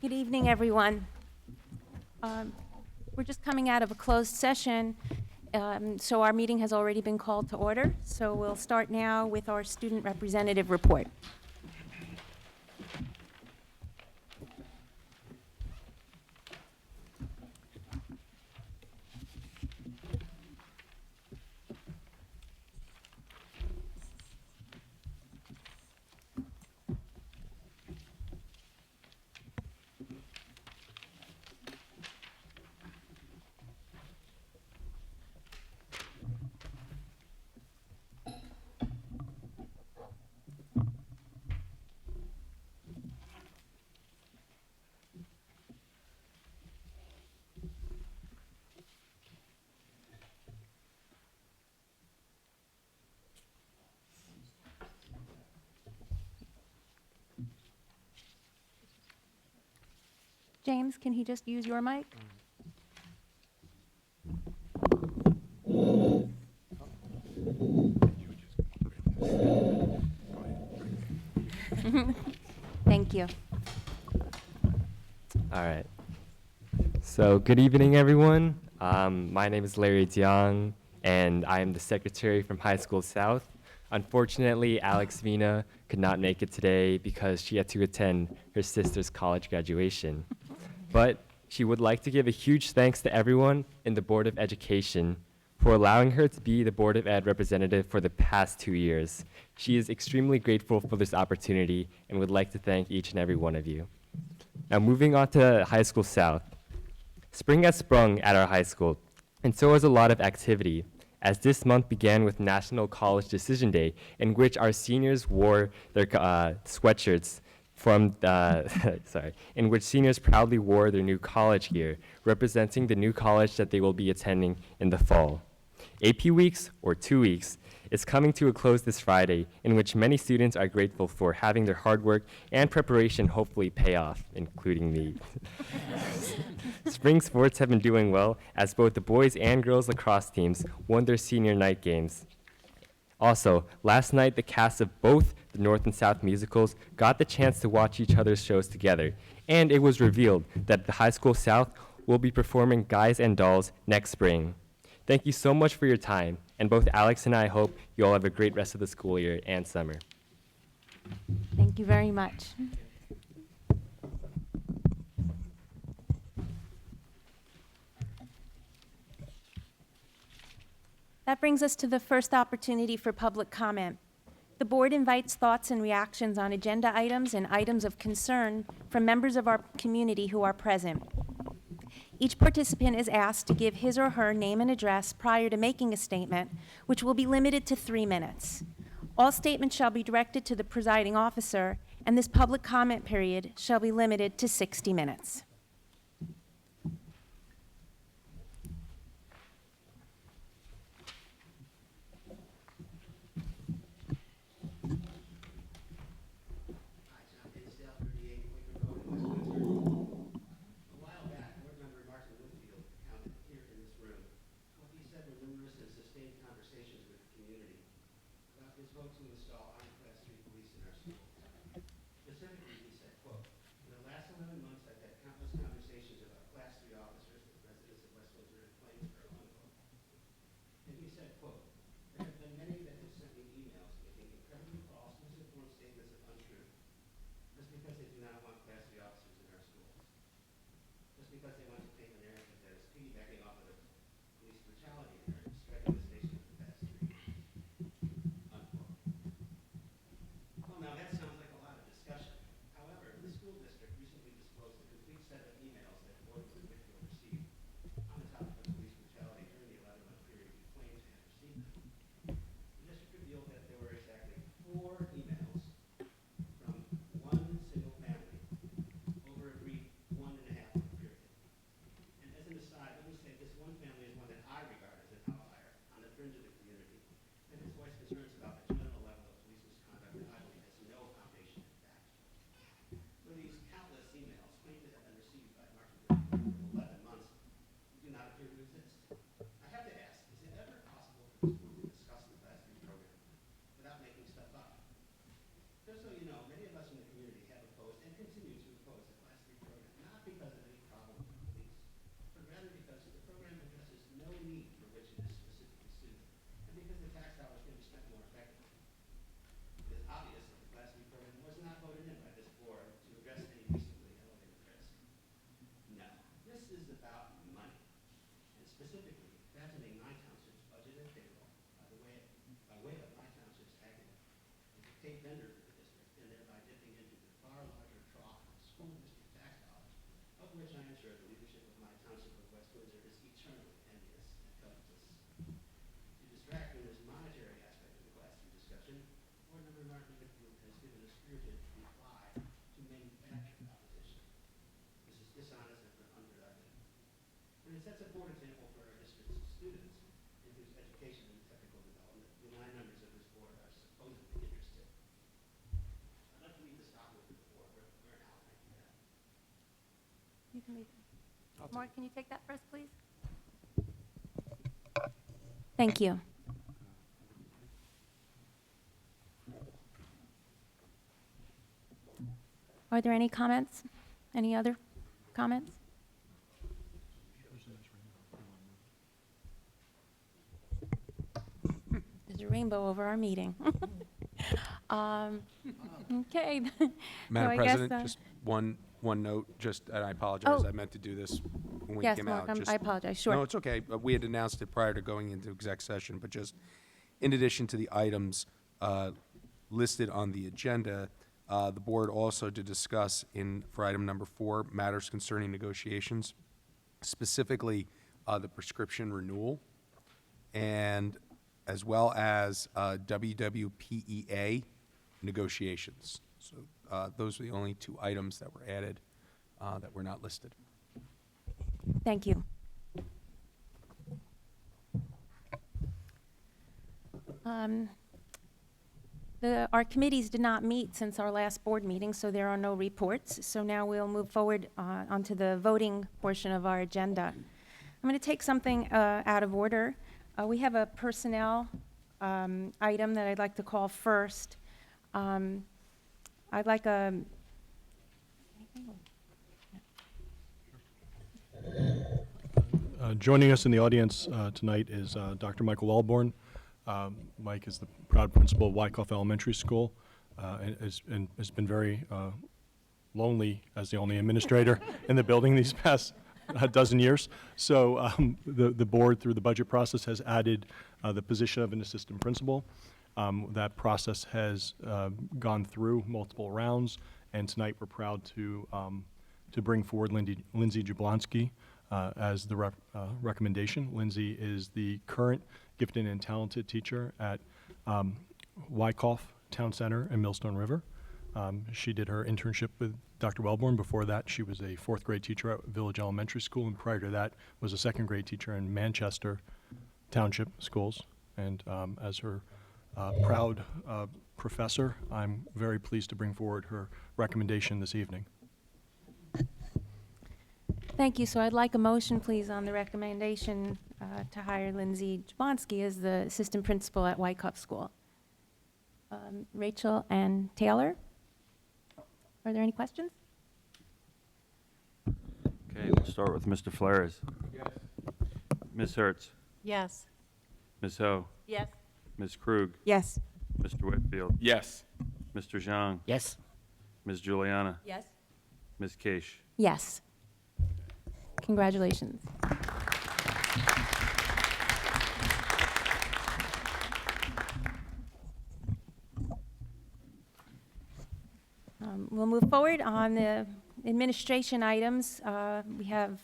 Good evening, everyone. We're just coming out of a closed session, so our meeting has already been called to order. So we'll start now with our student representative report. James, can he just use your mic? Thank you. All right. So good evening, everyone. My name is Larry Diang, and I am the secretary from High School South. Unfortunately, Alex Vina could not make it today because she had to attend her sister's college graduation. But she would like to give a huge thanks to everyone in the Board of Education for allowing her to be the Board of Ed representative for the past 2 years. She is extremely grateful for this opportunity and would like to thank each and every one of you. Now, moving on to High School South. Spring has sprung at our high school, and so has a lot of activity, as this month began with National College Decision Day, in which our seniors wore their sweatshirts from, in which seniors proudly wore their new college gear, representing the new college that they will be attending in the fall. AP Weeks, or 2 weeks, is coming to a close this Friday, in which many students are grateful for having their hard work and preparation hopefully pay off, including me. Spring sports have been doing well, as both the boys and girls lacrosse teams won their senior night games. Also, last night, the cast of both the North and South musicals got the chance to watch each other's shows together, and it was revealed that the High School South will be performing Guys and Dolls next spring. Thank you so much for your time, and both Alex and I hope you all have a great rest of the school year and summer. Thank you very much. That brings us to the first opportunity for public comment. The board invites thoughts and reactions on agenda items and items of concern from members of our community who are present. Each participant is asked to give his or her name and address prior to making a statement, which will be limited to 3 minutes. All statements shall be directed to the presiding officer, and this public comment period shall be limited to 60 minutes. Windsor is eternally envious and covetous. To distract from this monetary aspect of the Class 3 discussion, Board Member Martin Whitfield has given a spirited reply to manufactured opposition. This is dishonest and unproductive. And it sets a poor example for our district's students in whose education and technical development the 9 members of this board are supposedly interested. I'd like to leave this document with the board. Where now can I do that? You can leave. Mark, can you take that for us, please? Thank you. Are there any comments? Any other comments? There's a rainbow over our meeting. Okay. So Madam I guess, President, just one note, and I apologize, Oh. I meant to do this when we Yes, came Mark, out. I apologize. Sure. No, it's okay. We had announced it prior to going into exec session, but just in addition to the items listed on the agenda, the board also to discuss for item number 4, matters concerning negotiations, specifically the prescription renewal, and as well as WWPEA negotiations. So those are the only 2 items that were added that were not listed. Thank you. Our committees did not meet since our last board meeting, so there are no reports. So now we'll move forward onto the voting portion of our agenda. I'm going to take something out of order. We have a personnel item that I'd like to call first. I'd like a... Joining us in the audience tonight is Dr. Michael Wellborn. Mike is the proud principal of Wyckoff Elementary School and has been very lonely as the only administrator in the building these past dozen years. So the board, through the budget process, has added the position of an assistant principal. That process has gone through multiple rounds, and tonight we're proud to bring forward Lindsay Jablonski as the recommendation. Lindsay is the current gifted and talented teacher at Wyckoff Town Center and Millstone River. She did her internship with Dr. Wellborn. Before that, she was a 4th grade teacher at Village Elementary School, and prior to that was a 2nd grade teacher in Manchester Township Schools. And as her proud professor, I'm very pleased to bring forward her recommendation this evening. Thank you. So I'd like a motion, please, on the recommendation to hire Lindsay Jablonski as the assistant principal at Wyckoff School. Rachel and Taylor, are there any questions? Okay, we'll start with Mr. Flores. Yes. Ms. Hertz. Yes. Ms. Ho. Yes. Ms. Krug. Yes. Mr. Whitfield. Yes. Mr. Zhang. Yes. Ms. Juliana. Yes. Ms. Keish. Yes. Congratulations. We'll move forward on the administration items. We have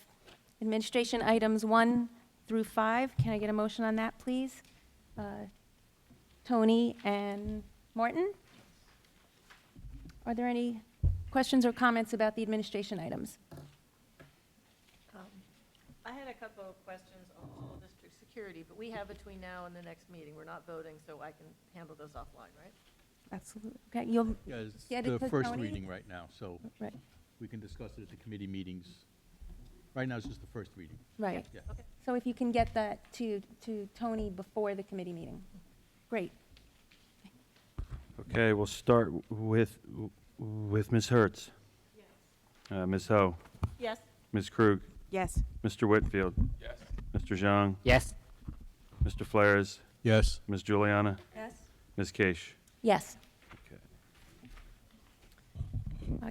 administration items 1 through 5. Can I get a motion on that, please? Tony and Martin? Are there any questions or comments about the administration items? I had a couple of questions on school district security, but we have between now and the next meeting. We're not voting, so I can handle those offline, right? Absolutely. Okay, you'll Yeah, it's get it the to first Tony? reading right now, so Right, we can discuss it at the committee meetings. Right now, it's just the first reading. right. Yeah. Okay. So if you can get that to Tony before the committee meeting. Great. Okay, we'll start with Ms. Hertz. Yes. Ms. Ho. Yes. Ms. Krug. Yes. Mr. Whitfield. Yes. Mr. Zhang. Yes. Mr. Flores. Yes. Ms. Juliana. Yes. Ms. Keish. Yes. Okay.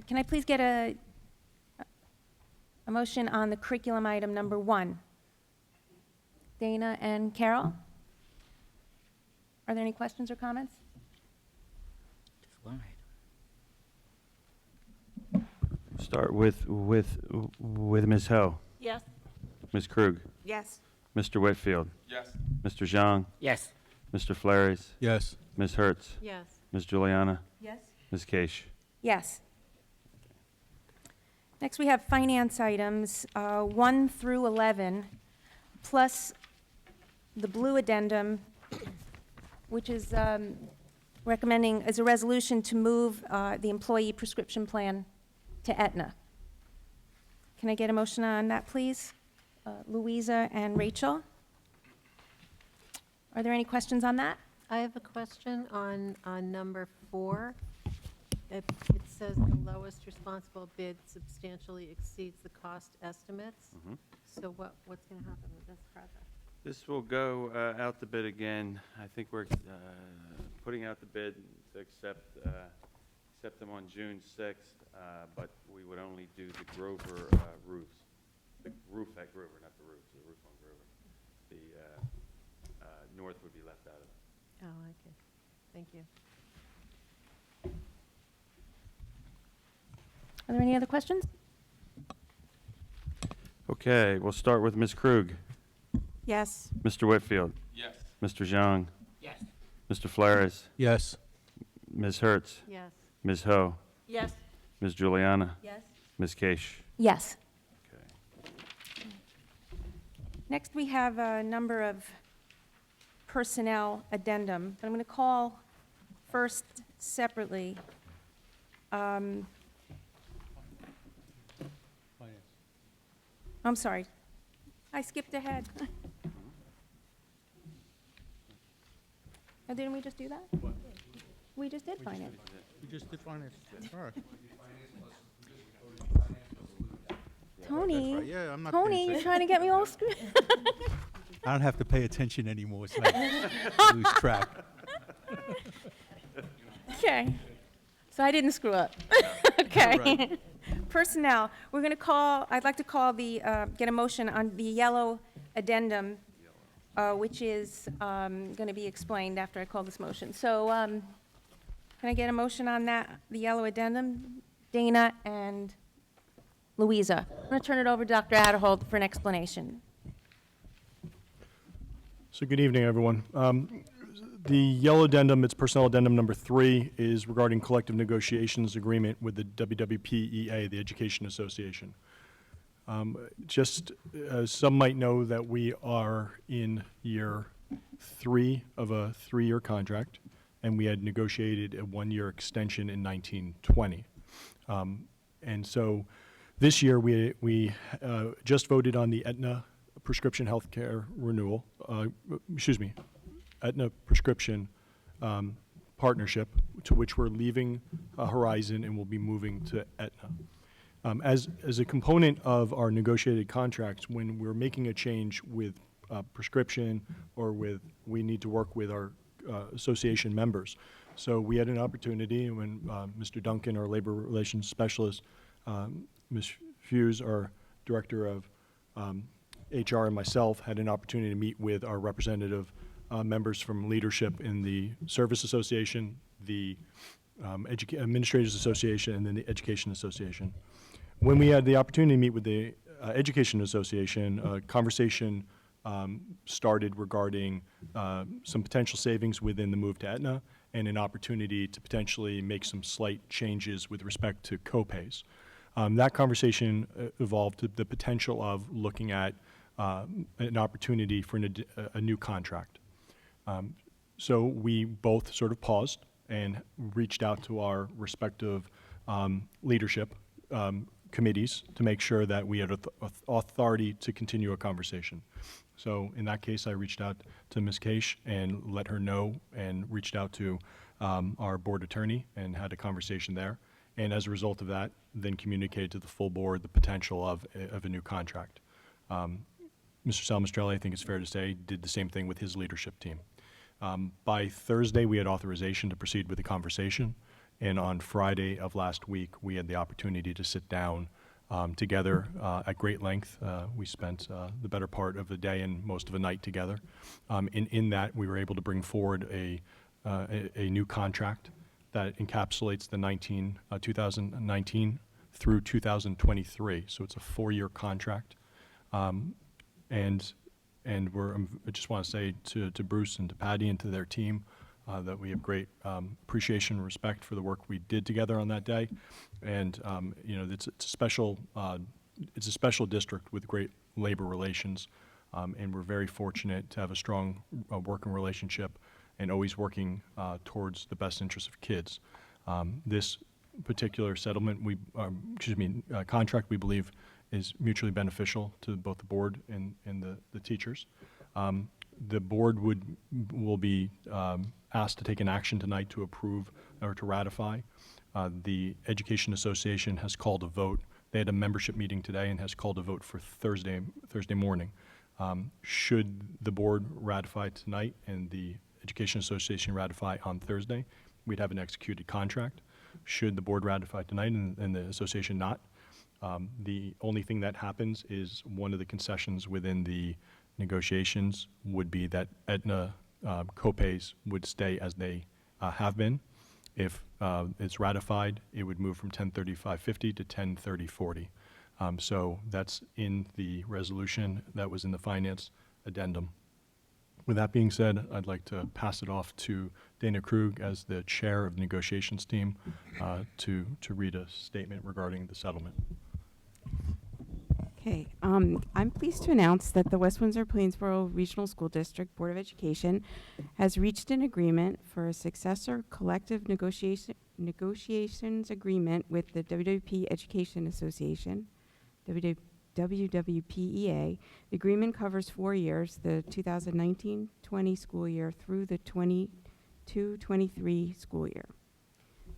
Can I please get a motion on the curriculum item number 1? Dana and Carol? Are there any questions or comments? Just one item. Start with Ms. Ho. Yes. Ms. Krug, Yes. Mr. Whitfield, Mr. Zhang, Yes. Mr. Flares, Yes. Ms. Hertz, Yes. Ms. Juliana, Yes. Ms. Case. Yes. Next, we have finance items 1 through 11, plus the blue addendum, which is recommending, as a resolution, to move the employee prescription plan to Aetna. Can I get a motion on that, please? Louisa and Rachel? Are there any questions on that? I have a question on number 4. It says the lowest responsible bid substantially exceeds the cost estimates. So what's going to happen with this project? This will go out the bid again. I think we're putting out the bid to accept them on June 6th, but we would only do the Grover roofs. The roof at Grover, not the roofs, the roof on Grover. The north would be left out of it. Oh, okay. Thank you. Are there any other questions? Okay, we'll start with Ms. Krug. Yes. Mr. Whitfield. Yes. Mr. Zhang. Yes. Mr. Flares. Yes. Ms. Hertz. Yes. Ms. Ho. Yes. Ms. Juliana. Yes. Ms. Case. Yes. Okay. Next, we have a number of personnel addendum. I'm going to call first separately. Finance. I'm sorry. I skipped ahead. Oh, didn't we just do that? We just did finance. We just did finance. All right. Tony, Yeah, I'm not. Tony, you're trying to get me all screwed. I don't have to pay attention anymore, so I lose track. Okay. So I didn't screw up. Okay. right. Personnel, we're going to call, I'd like to call the, get a motion on the yellow addendum, which is going to be explained after I call this motion. So can I get a motion on that, the yellow addendum? Dana and Louisa. I'm going to turn it over to Dr. Adderhold for an explanation. So good evening, everyone. The yellow addendum, it's personnel addendum number 3, is regarding collective negotiations agreement with the WWPEA, the Education Association. Just as some might know that we are in year 3 of a 3-year contract, and we had negotiated a 1-year extension in 1920. And so this year, we just voted on the Aetna prescription health care renewal, Aetna prescription partnership, to which we're leaving Horizon and will be moving to Aetna. As a component of our negotiated contracts, when we're making a change with prescription or we need to work with our association members. So we had an opportunity when Mr. Duncan, our labor relations specialist, Ms. Fuse, our director of HR, and myself had an opportunity to meet with our representative members from leadership in the Service Association, the Administrators Association, and then the Education Association. When we had the opportunity to meet with the Education Association, a conversation started regarding some potential savings within the move to Aetna and an opportunity to potentially make some slight changes with respect to co-pays. That conversation evolved to the potential of looking at an opportunity for a new contract. So we both sort of paused and reached out to our respective leadership committees to make sure that we had authority to continue a conversation. So in that case, I reached out to Ms. Case and let her know, and reached out to our board attorney and had a conversation there. And as a result of that, then communicated to the full board the potential of a new contract. Mr. Salmastrelli, I think it's fair to say, did the same thing with his leadership team. By Thursday, we had authorization to proceed with the conversation, and on Friday of last week, we had the opportunity to sit down together at great length. We spent the better part of the day and most of the night together. In that, we were able to bring forward a new contract that encapsulates the 2019 through 2023. So it's a 4-year contract. And I just want to say to Bruce and to Patty and to their team that we have great appreciation and respect for the work we did together on that day. And it's a special district with great labor relations, and we're very fortunate to have a strong working relationship and always working towards the best interests of kids. This particular settlement, contract, we believe is mutually beneficial to both the board and the teachers. The board will be asked to take an action tonight to approve or to ratify. The Education Association has called a vote. They had a membership meeting today and has called a vote for Thursday morning. Should the board ratify tonight and the Education Association ratify on Thursday, we'd have an executed contract. Should the board ratify tonight and the association not, the only thing that happens is one of the concessions within the negotiations would be that Aetna co-pays would stay as they have been. If it's ratified, it would move from 1035.50 to 1030.40. So that's in the resolution that was in the finance addendum. With that being said, I'd like to pass it off to Dana Krug as the chair of the negotiations team to read a statement regarding the settlement. Okay, I'm pleased to announce that the West Windsor-Plainsboro Regional School District Board of Education has reached an agreement for a successor collective negotiations agreement with the WWP Education Association, WWPEA. The agreement covers 4 years, the 2019-20 school year through the 22-23 school year.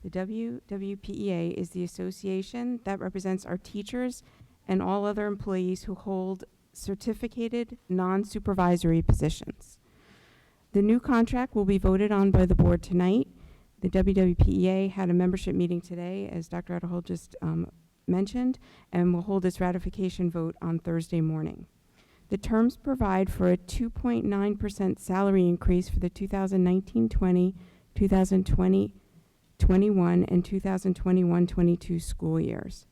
The WWPEA is the association that represents our teachers and all other employees who hold certificated non-supervisory positions. The new contract will be voted on by the board tonight. The WWPEA had a membership meeting today, as Dr. Adderhold just mentioned, and will hold its ratification vote on Thursday morning. The terms provide for a 2.9% salary increase for the 2019-20, 2020-21, and 2021-22 school years.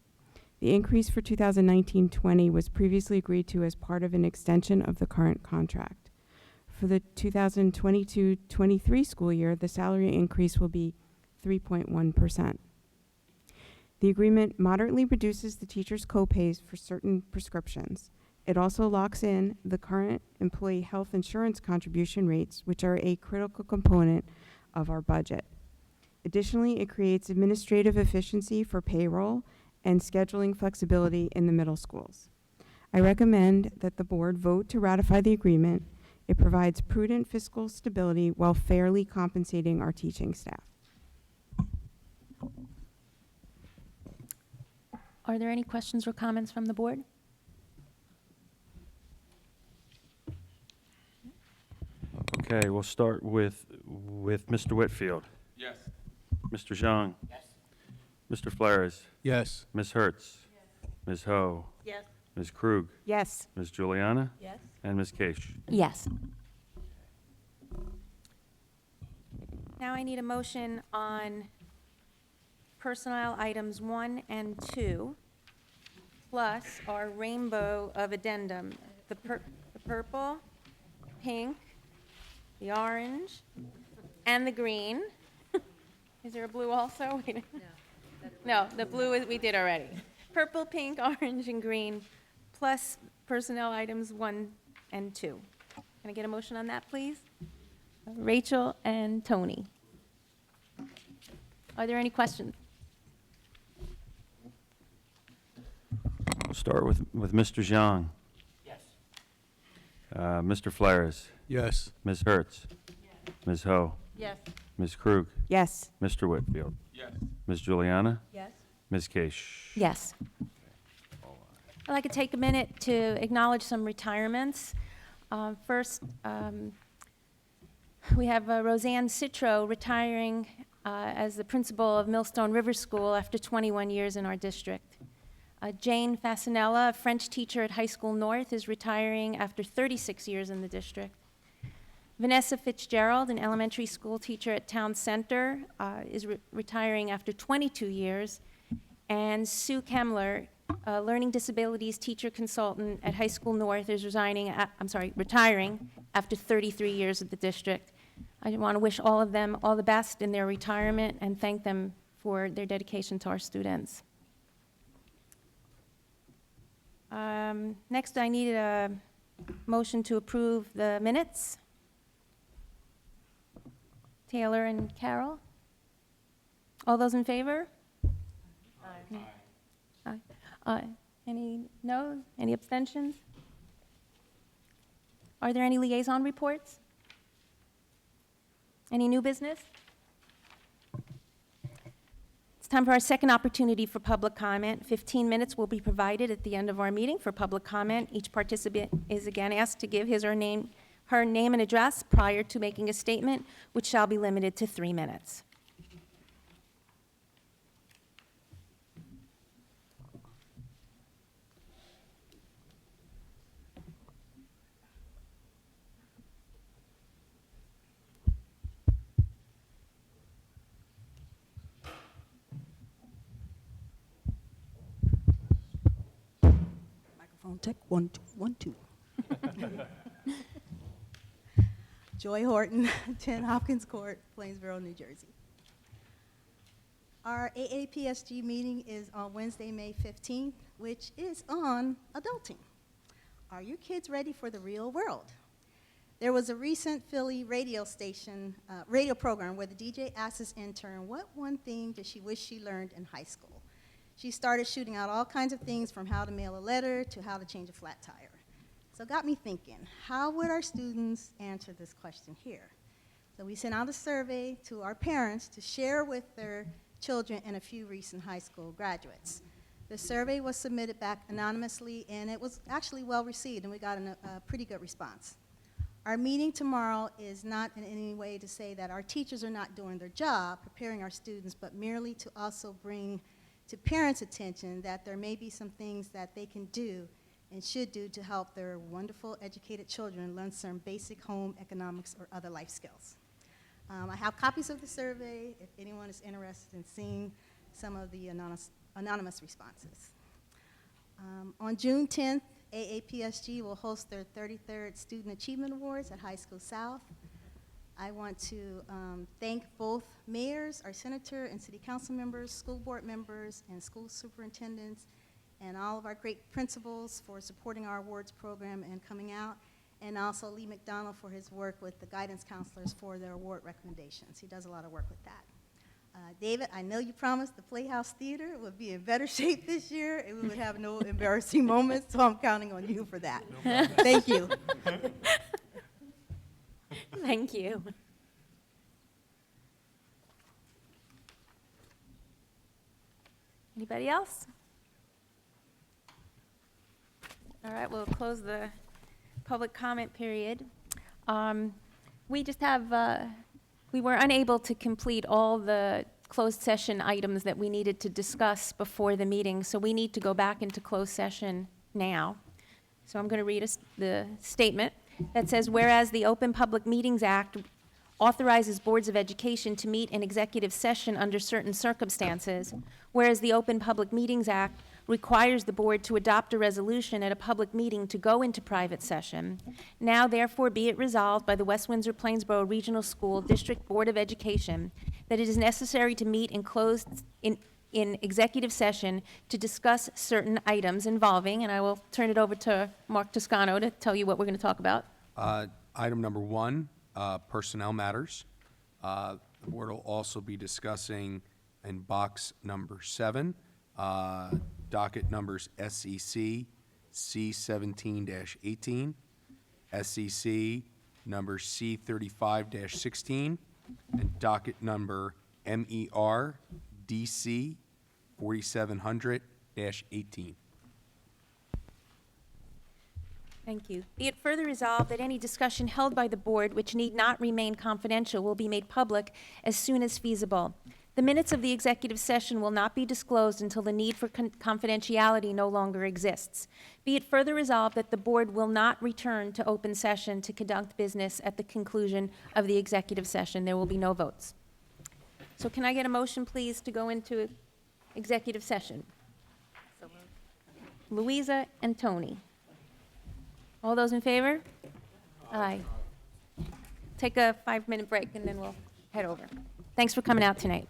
The increase for 2019-20 was previously agreed to as part of an extension of the current contract. For the 2022-23 school year, the salary increase will be 3.1%. The agreement moderately reduces the teachers' co-pays for certain prescriptions. It also locks in the current employee health insurance contribution rates, which are a critical component of our budget. Additionally, it creates administrative efficiency for payroll and scheduling flexibility in the middle schools. I recommend that the board vote to ratify the agreement. It provides prudent fiscal stability while fairly compensating our teaching staff. Are there any questions or comments from the board? Okay, we'll start with Mr. Whitfield. Yes. Mr. Zhang. Yes. Mr. Flores. Yes. Ms. Hertz. Ms. Ho. Yes. Ms. Krug. Yes. Ms. Juliana. Yes. And Ms. Keish. Yes. Now I need a motion on personnel items 1 and 2, plus our rainbow of addendum, the purple, pink, the orange, and the green. Is there a blue also? Wait. No, the blue we did already. Purple, pink, orange, and green, plus personnel items 1 and 2. Can I get a motion on that, please? Rachel and Tony. Are there any questions? We'll start with Mr. Zhang. Yes. Mr. Flores. Yes. Ms. Hertz. Ms. Ho. Yes. Ms. Krug. Yes. Mr. Whitfield. Yes. Ms. Juliana. Yes. Ms. Keish. Yes. I'd like to take a minute to acknowledge some retirements. First, we have Roseanne Citro retiring as the principal of Millstone River School after 21 years in our district. Jane Fasanella, a French teacher at High School North, is retiring after 36 years in the district. Vanessa Fitzgerald, an elementary school teacher at Town Center, is retiring after 22 years. And Sue Kemmler, a learning disabilities teacher consultant at High School North, is retiring after 33 years at the district. I want to wish all of them all the best in their retirement and thank them for their dedication to our students. Next, I need a motion to approve the minutes. Taylor and Carol? All those in favor? Aye. Any no? Any abstentions? Are there any liaison reports? Any new business? It's time for our second opportunity for public comment. 15 minutes will be provided at the end of our meeting for public comment. Each participant is again asked to give his or her name and address prior to making a statement, which shall be limited to 3 minutes. Microphone check, 1, 2, 1, 2. Joy Horton, 10 Hopkins Court, Plainsboro, New Jersey. Our AAPSG meeting is on Wednesday, May 15th, which is on adulting. Are your kids ready for the real world? There was a recent Philly radio station, radio program where the DJ asked his intern, what one thing did she wish she learned in high school? She started shooting out all kinds of things from how to mail a letter to how to change a flat tire. So it got me thinking, how would our students answer this question here? So we sent out a survey to our parents to share with their children and a few recent high school graduates. The survey was submitted back anonymously, and it was actually well received, and we got a pretty good response. Our meeting tomorrow is not in any way to say that our teachers are not doing their job, preparing our students, but merely to also bring to parents' attention that there may be some things that they can do and should do to help their wonderful, educated children learn some basic home economics or other life skills. I have copies of the survey if anyone is interested in seeing some of the anonymous responses. On June 10th, AAPSG will host their 33rd Student Achievement Awards at High School South. I want to thank both mayors, our senator and city council members, school board members, and school superintendents, and all of our great principals for supporting our awards program and coming out, and also Lee McDonald for his work with the guidance counselors for their award recommendations. He does a lot of work with that. David, I know you promised the Playhouse Theater would be in better shape this year, and we would have no embarrassing moments, so I'm counting on you for that. No Thank you. Thank you. Anybody else? All right, we'll close the public comment period. We just have, we were unable to complete all the closed session items that we needed to discuss before the meeting, so we need to go back into closed session now. So I'm going to read the statement that says, whereas the Open Public Meetings Act authorizes boards of education to meet in executive session under certain circumstances, whereas the Open Public Meetings Act requires the board to adopt a resolution at a public meeting to go into private session. Now, therefore, be it resolved by the West Windsor Plainsboro Regional School District Board of Education that it is necessary to meet in executive session to discuss certain items involving, and I will turn it over to Mark Toscano to tell you what we're going to talk about. Item number 1, personnel matters. The board will also be discussing in box number 7, docket numbers SEC C17-18, SEC number C35-16, and docket number MER DC 4700-18. Thank you. Be it further resolved that any discussion held by the board which need not remain confidential will be made public as soon as feasible. The minutes of the executive session will not be disclosed until the need for confidentiality no longer exists. Be it further resolved that the board will not return to open session to conduct business at the conclusion of the executive session. There will be no votes. So can I get a motion, please, to go into executive session? So moved. Louisa, and Tony. All those in favor? Aye. Take a 5-minute break, and then we'll head over. Thanks for coming out tonight.